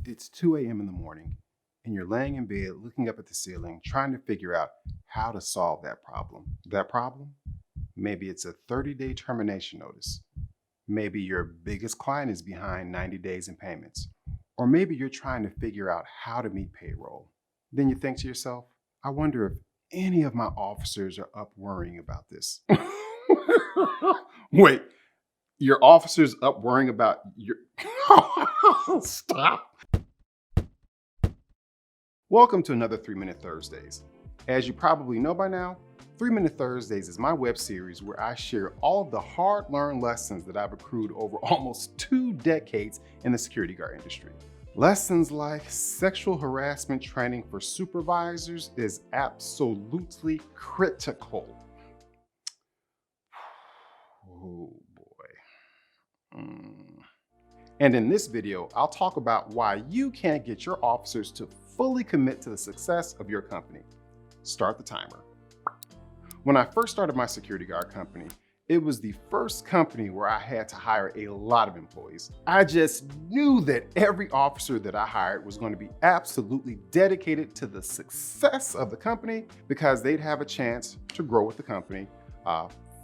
It's 2 a.m. in the morning, and you're laying in bed looking up at the ceiling, trying to figure out how to solve that problem. That problem? Maybe it's a 30-day termination notice. Maybe your biggest client is behind 90 days in payments. Or maybe you're trying to figure out how to meet payroll. Then you think to yourself, I wonder if any of my officers are up worrying about this. Wait, your officers up worrying about your... Stop. Welcome to another 3-Minute Thursdays. As you probably know by now, 3-Minute Thursdays is my web series where I share all of the hard-learned lessons that I've accrued over almost 2 decades in the security guard industry. Lessons like sexual harassment training for supervisors is absolutely critical. Oh boy. And in this video, I'll talk about why you can't get your officers to fully commit to the success of your company. Start the timer. When I first started my security guard company, it was the first company where I had to hire a lot of employees. I just knew that every officer that I hired was going to be absolutely dedicated to the success of the company because they'd have a chance to grow with the company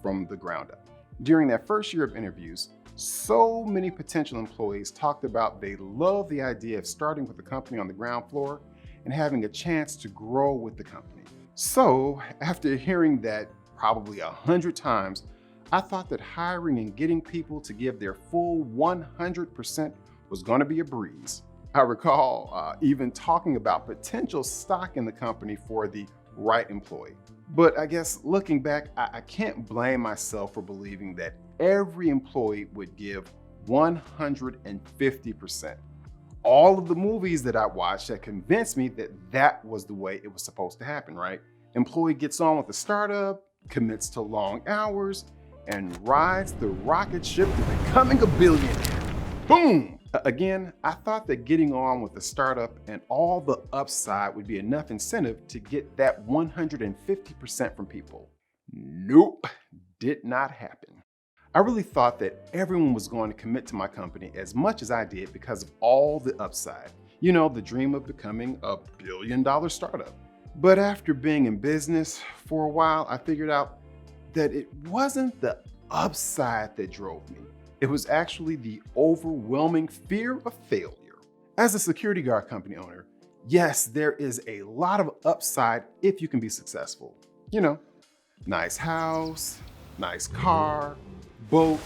from the ground up. During that first year of interviews, so many potential employees talked about they love the idea of starting with the company on the ground floor and having a chance to grow with the company. So after hearing that probably 100 times, I thought that hiring and getting people to give their full 100% was going to be a breeze. I recall even talking about potential stock in the company for the right employee. But I guess looking back, I can't blame myself for believing that every employee would give 150%. All of the movies that I watched that convinced me that that was the way it was supposed to happen, right? Employee gets on with the startup, commits to long hours, and rides the rocket ship to becoming a billionaire. Boom! Again, I thought that getting on with the startup and all the upside would be enough incentive to get that 150% from people. Nope, did not happen. I really thought that everyone was going to commit to my company as much as I did because of all the upside. You know, the dream of becoming a billion-dollar startup. But after being in business for a while, I figured out that it wasn't the upside that drove me. It was actually the overwhelming fear of failure. As a security guard company owner, yes, there is a lot of upside if you can be successful. You know, nice house, nice car, boat,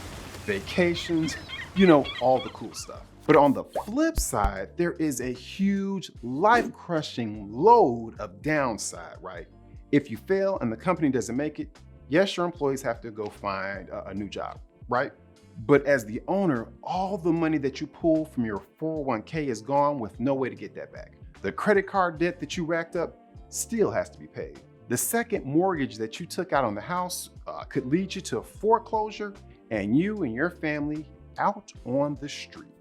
vacations, you know, all the cool stuff. But on the flip side, there is a huge life-crushing load of downside, right? If you fail and the company doesn't make it, yes, your employees have to go find a new job, right? But as the owner, all the money that you pull from your 401k is gone with no way to get that back. The credit card debt that you racked up still has to be paid. The second mortgage that you took out on the house could lead you to a foreclosure and you and your family out on the street.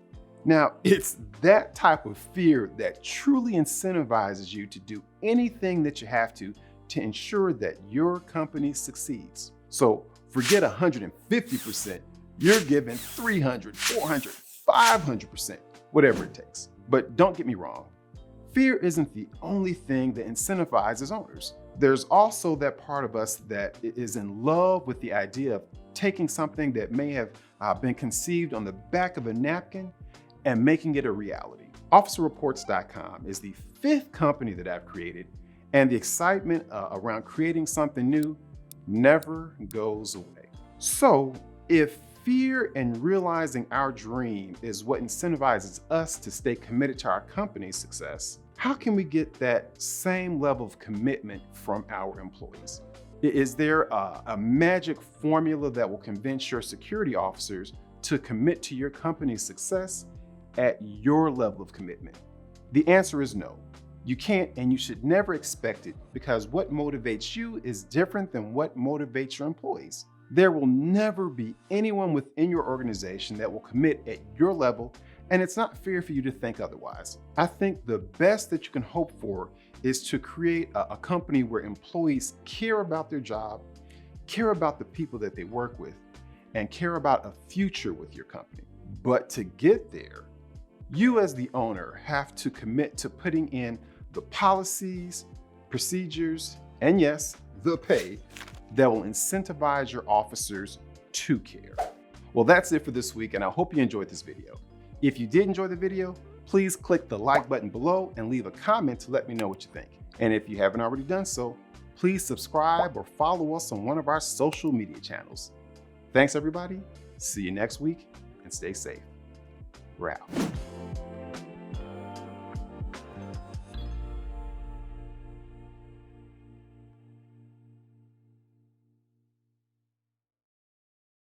Now, it's that type of fear that truly incentivizes you to do anything that you have to ensure that your company succeeds. So forget 150%, you're giving 300, 400, 500%, whatever it takes. But don't get me wrong, fear isn't the only thing that incentivizes owners. There's also that part of us that is in love with the idea of taking something that may have been conceived on the back of a napkin and making it a reality. OfficerReports.com is the 5th company that I've created, and the excitement around creating something new never goes away. So if fear and realizing our dream is what incentivizes us to stay committed to our company's success, how can we get that same level of commitment from our employees? Is there a magic formula that will convince your security officers to commit to your company's success at your level of commitment? The answer is no. You can't and you should never expect it because what motivates you is different than what motivates your employees. There will never be anyone within your organization that will commit at your level, and it's not fair for you to think otherwise. I think the best that you can hope for is to create a company where employees care about their job, care about the people that they work with, and care about a future with your company. But to get there, You as the owner have to commit to putting in the policies, procedures, and yes, the pay that will incentivize your officers to care. Well, that's it for this week, and I hope you enjoyed this video. If you did enjoy the video, please click the like button below and leave a comment to let me know what you think. And if you haven't already done so, please subscribe or follow us on one of our social media channels. Thanks, everybody. See you next week, and stay safe. We're out.